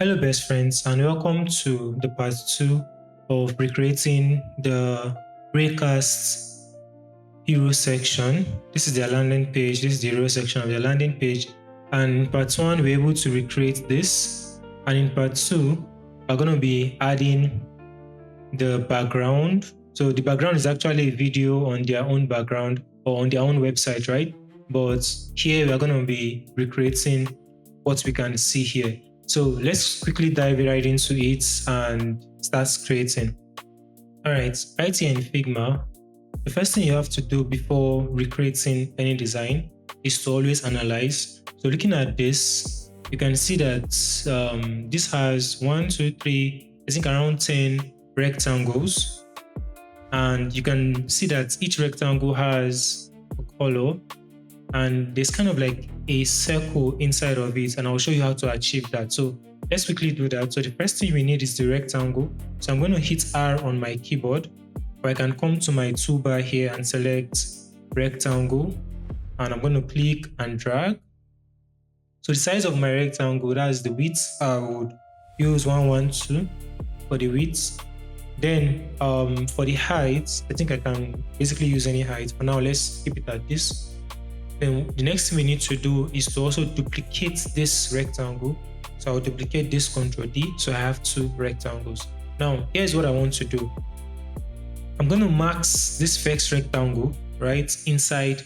Hello, best friends, and welcome to the part two of recreating the Raycast Hero section. This is their landing page. This is the Hero section of their landing page. And in part one, we're able to recreate this. And in part two, we're going to be adding the background. So the background is actually a video on their own background or on their own website, right? But here we're going to be recreating what we can see here. So let's quickly dive right into it and start creating. All right, right here in Figma, the first thing you have to do before recreating any design is to always analyze. So looking at this, you can see that this has 1, 2, 3, I think around 10 rectangles. And you can see that each rectangle has a color and there's kind of like a circle inside of it, and I'll show you how to achieve that. So let's quickly do that. So the first thing we need is the rectangle. So I'm going to hit R on my keyboard, or I can come to my toolbar here and select rectangle, and I'm going to click and drag. So the size of my rectangle, that's the width, I would use 112 for the width. Then for the height, I think I can basically use any height. For now, let's keep it at this. Then the next thing we need to do is to also duplicate this rectangle. So I'll duplicate this, Ctrl D, so I have two rectangles. Now, here's what I want to do. I'm going to max this first rectangle right inside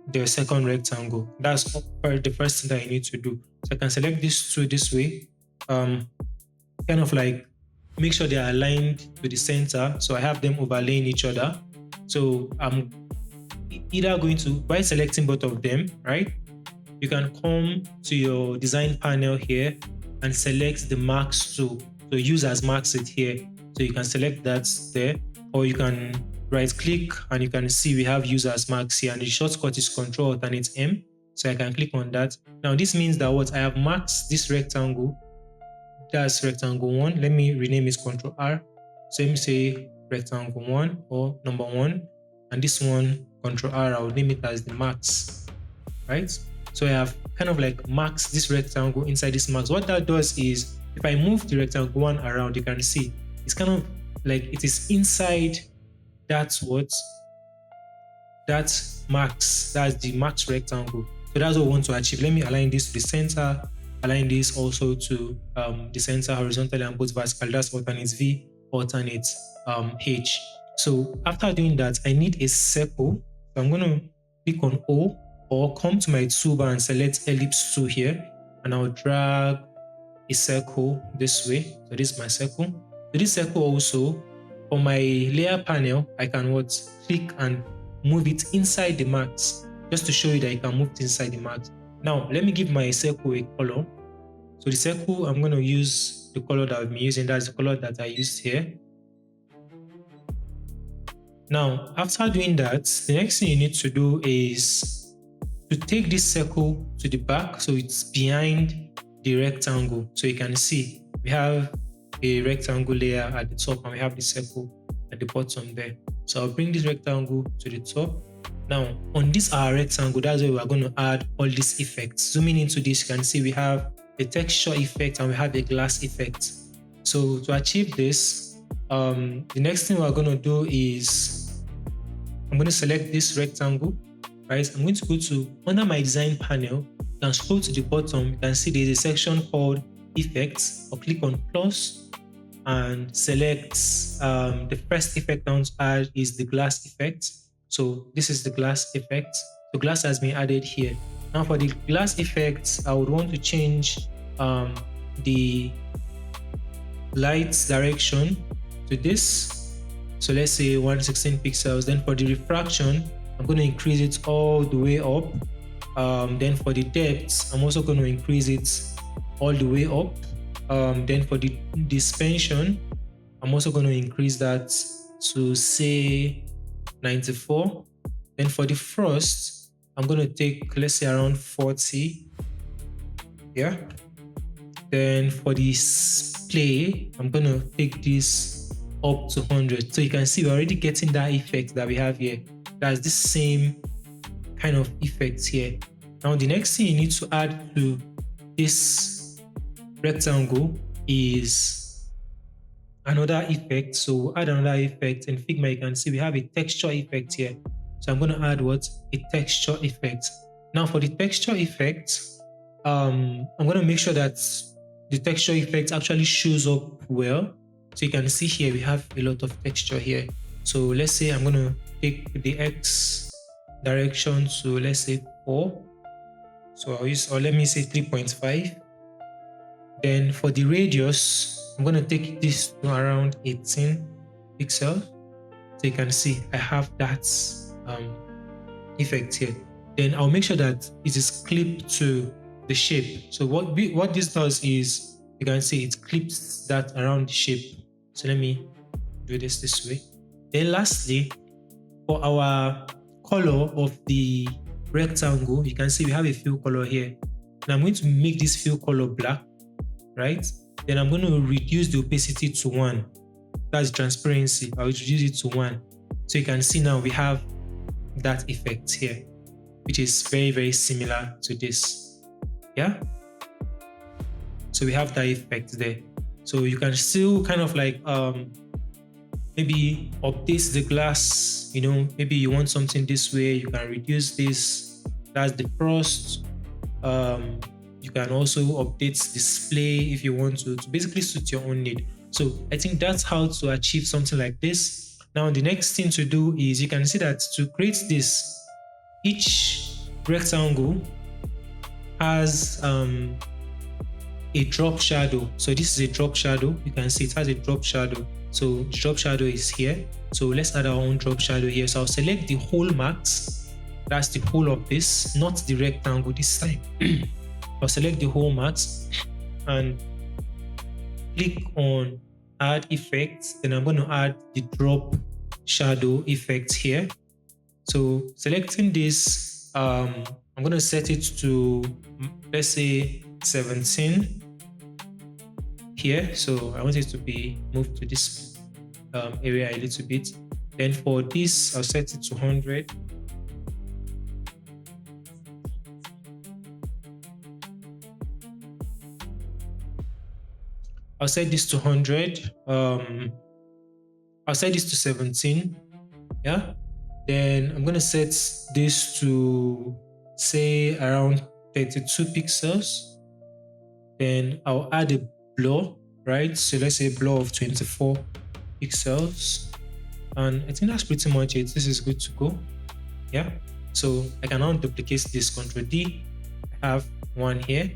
the second rectangle. That's the first thing that I need to do. So I can select these two this way, kind of like make sure they are aligned to the center. So I have them overlaying each other. So I'm either going to, by selecting both of them, right? You can come to your design panel here and select the max tool. So use as max it here. So you can select that there, or you can right click and you can see we have use as max here, and the shortcut is Ctrl Alternate M. So I can click on that. Now this means that what I have maxed this rectangle, that's rectangle 1. Let me rename it Ctrl R. So let me say rectangle 1 or number 1, and this one Ctrl R, I'll name it as the max, right? So I have kind of like maxed this rectangle inside this max. What that does is, if I move the rectangle 1 around, you can see it's kind of like it is inside that max, that's the max rectangle. So that's what we want to achieve. Let me align this to the center, align this also to the center horizontally and both vertical. That's alternate V, alternate H. So after doing that, I need a circle. So I'm going to click on O, or come to my toolbar and select ellipse tool here, and I'll drag a circle this way. So this is my circle. So this circle also, on my layer panel, I can click and move it inside the max, just to show you that you can move it inside the max. Now let me give my circle a color. So the circle, I'm going to use the color that I've been using. That's the color that I used here. Now, after doing that, the next thing you need to do is to take this circle to the back, so it's behind the rectangle. So you can see we have a rectangle layer at the top and we have the circle at the bottom there. So I'll bring this rectangle to the top. Now, on this our rectangle, that's where we're going to add all these effects. Zooming into this, you can see we have a texture effect and we have a glass effect. So to achieve this, the next thing we're going to do is I'm going to select this rectangle, right? I'm going to go to under my design panel and scroll to the bottom. You can see there's a section called effects, or click on plus and select the first effect I want to add is the glass effect. So this is the glass effect. The glass has been added here. Now for the glass effect, I would want to change the light direction to this. So let's say 116 pixels. Then for the refraction, I'm going to increase it all the way up. Then for the depth, I'm also going to increase it all the way up. Then for the dispersion, I'm also going to increase that to say 94. Then for the frost, I'm going to take, let's say, around 40. Yeah. Then for the display, I'm going to take this up to 100. So you can see we're already getting that effect that we have here. That's the same kind of effect here. Now the next thing you need to add to this rectangle is another effect. So add another effect. In Figma, you can see we have a texture effect here. So I'm going to add what? A texture effect. Now for the texture effect, I'm going to make sure that the texture effect actually shows up well. So you can see here we have a lot of texture here. So let's say I'm going to take the X direction to, let's say, 4. So I'll use, or let me say 3.5. Then for the radius, I'm going to take this to around 18 pixels. So you can see I have that effect here. Then I'll make sure that it is clipped to the shape. So what this does is, you can see it clips that around the shape. So let me do this way. Then lastly, for our color of the rectangle, you can see we have a fill color here. And I'm going to make this fill color black, right? Then I'm going to reduce the opacity to 1. That's transparency. I'll reduce it to 1. So you can see now we have that effect here, which is very, very similar to this. Yeah. So we have that effect there. So you can still kind of like maybe update the glass, maybe you want something this way, you can reduce this. That's the frost. You can also update display if you want to basically suit your own need. So I think that's how to achieve something like this. Now the next thing to do is, you can see that to create this, each rectangle has a drop shadow. So this is a drop shadow. You can see it has a drop shadow. So drop shadow is here. So let's add our own drop shadow here. So I'll select the whole max. That's the whole of this, not the rectangle this time. I'll select the whole max and click on add effects. Then I'm going to add the drop shadow effect here. So selecting this, I'm going to set it to, let's say, 17 here. So I want it to be moved to this area a little bit. Then for this, I'll set it to 100. I'll set this to 100. I'll set this to 17. Yeah. Then I'm going to set this to, say, around 32 pixels. Then I'll add a blur, right? So let's say a blur of 24 pixels. And I think that's pretty much it. This is good to go. Yeah. So I can now duplicate this, Ctrl D. I have one here,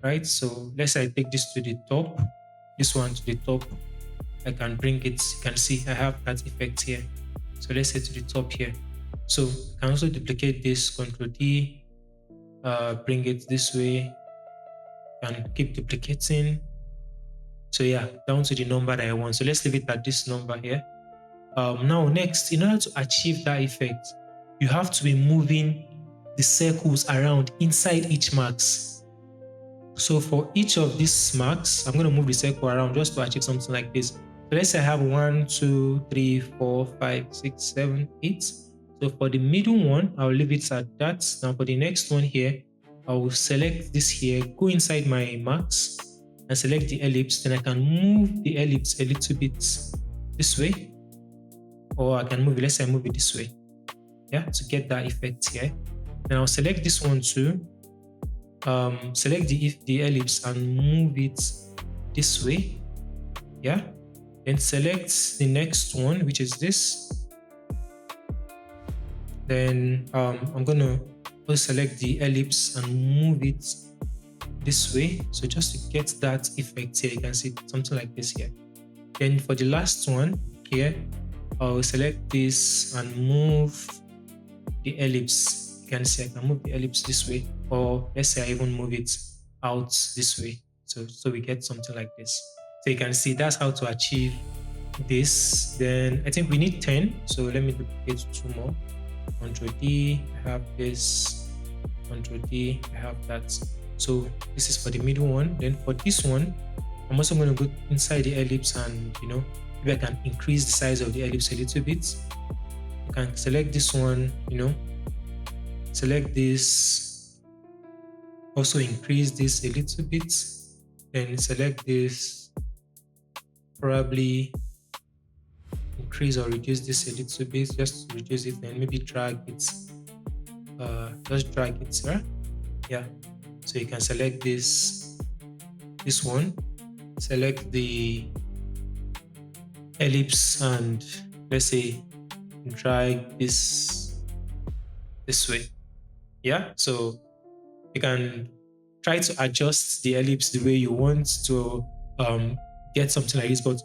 right? So let's say I take this to the top, this one to the top. I can bring it. You can see I have that effect here. So let's say to the top here. So I can also duplicate this, Ctrl D, bring it this way, and keep duplicating. So yeah, down to the number that I want. So let's leave it at this number here. Now next, in order to achieve that effect, you have to be moving the circles around inside each max. So for each of these marks, I'm going to move the circle around just to achieve something like this. So let's say I have 1, 2, 3, 4, 5, 6, 7, 8. So for the middle one, I'll leave it at that. Now for the next one here, I will select this here, go inside my marks and select the ellipse. Then I can move the ellipse a little bit this way, or I can move it, let's say I move it this way. Yeah, to get that effect here. Then I'll select this one too. Select the ellipse and move it this way. Yeah. Then select the next one, which is this. Then I'm gonna select the ellipse and move it this way. So just to get that effect here, you can see something like this here. Then for the last one here, I'll select this and move the ellipse. You can see I can move the ellipse this way, or let's say I even move it out this way. So we get something like this. So you can see that's how to achieve this. Then I think we need 10. So let me duplicate 2 more. Ctrl D, I have this. Ctrl D, I have that. So this is for the middle one. Then for this one, I'm also going to go inside the ellipse and maybe I can increase the size of the ellipse a little bit. I can select this one, select this, also increase this a little bit. Then select this, probably increase or reduce this a little bit, just to reduce it, and maybe drag it, just drag it, right? Yeah. So you can select this one, select the ellipse, and let's say drag this way. Yeah. So you can try to adjust the ellipse the way you want to get something like this. But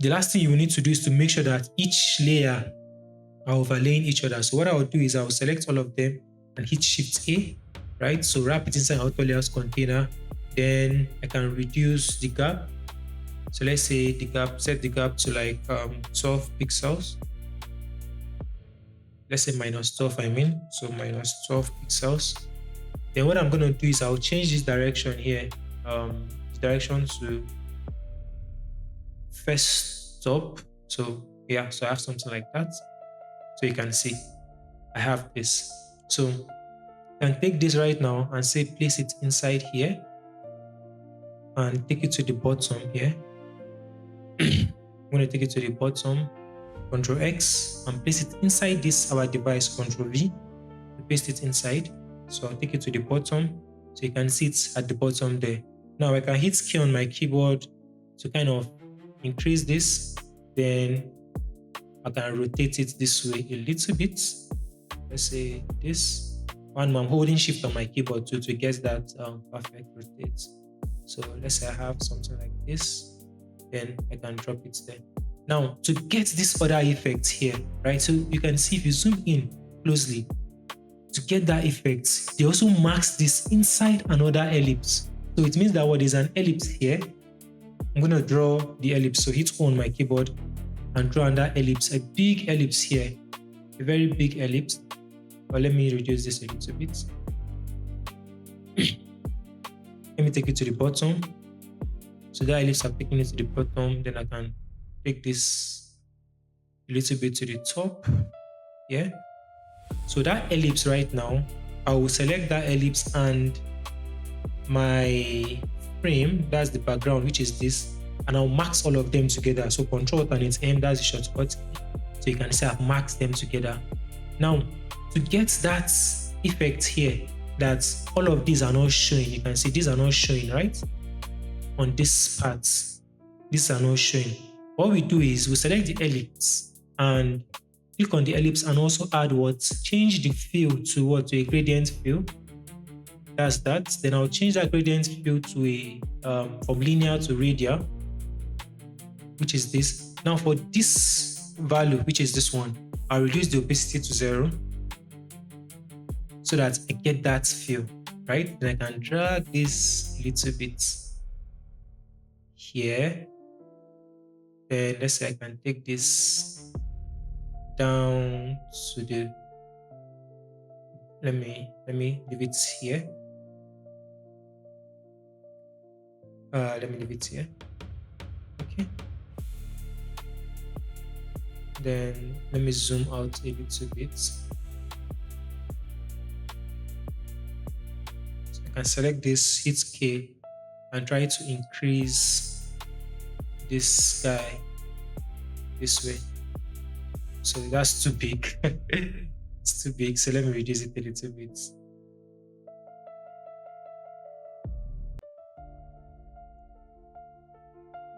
the last thing you need to do is to make sure that each layer are overlaying each other. So what I will do is I will select all of them and hit Shift A, right? So wrap it inside auto layers container. Then I can reduce the gap. So let's say the gap, set the gap to like 12 pixels. Let's say minus 12, I mean. So minus 12 pixels. Then what I'm going to do is I'll change this direction here, this direction to first stop. So yeah, so I have something like that. So you can see I have this. So I can take this right now and say place it inside here and take it to the bottom here. I'm going to take it to the bottom, Ctrl X, and place it inside this our device, Ctrl V, to paste it inside. So I'll take it to the bottom, so you can see it at the bottom there. Now I can hit K on my keyboard to kind of increase this. Then I can rotate it this way a little bit. Let's say this. And I'm holding Shift on my keyboard to get that perfect rotate. So let's say I have something like this. Then I can drop it there. Now to get this other effect here, right? So you can see if you zoom in closely, to get that effect, they also marks this inside another ellipse. So it means that what is an ellipse here, I'm going to draw the ellipse. So hit O on my keyboard and draw another ellipse, a big ellipse here, a very big ellipse. But let me reduce this a little bit. Let me take it to the bottom. So that ellipse, I've taken it to the bottom. Then I can take this a little bit to the top. Yeah. So that ellipse right now, I will select that ellipse and my frame, that's the background, which is this, and I'll max all of them together. So Control and its M, that's the shortcut. So you can see I've maxed them together. Now, to get that effect here, that all of these are not showing, you can see these are not showing, right? On this part, these are not showing. What we do is we select the ellipse and click on the ellipse and also add what? Change the fill to what? To a gradient fill. That's that. Then I'll change that gradient fill to a from linear to radial, which is this. Now for this value, which is this one, I'll reduce the opacity to 0 so that I get that fill, right? Then I can drag this a little bit here. Then let's say I can take this down to the, let me leave it here. Let me leave it here. Okay. Then let me zoom out a little bit. So I can select this, hit K, and try to increase this guy this way. So that's too big. It's too big. So let me reduce it a little bit.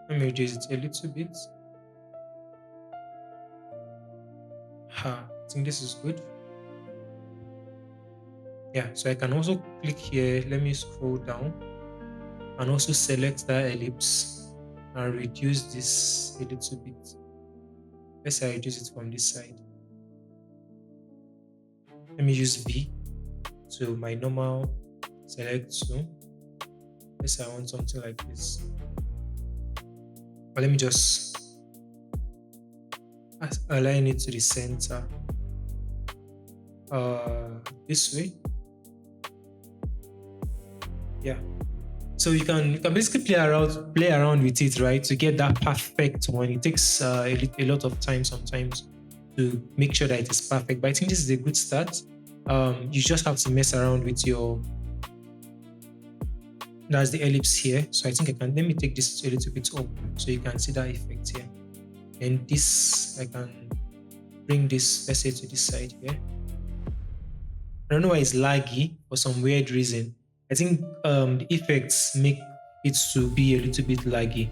Let me reduce it a little bit. I think this is good. Yeah, so I can also click here. Let me scroll down and also select that ellipse and reduce this a little bit. Let's say I reduce it from this side. Let me use V to my normal select to. Let's say I want something like this. But let me just align it to the center this way. Yeah. So you can basically play around with it, right, to get that perfect one. It takes a lot of time sometimes to make sure that it is perfect, but I think this is a good start. You just have to mess around with your That's the ellipse here. So I think I can, let me take this a little bit up so you can see that effect here. And this, I can bring this, let's say, to this side here. I don't know why it's laggy for some weird reason. I think the effects make it to be a little bit laggy.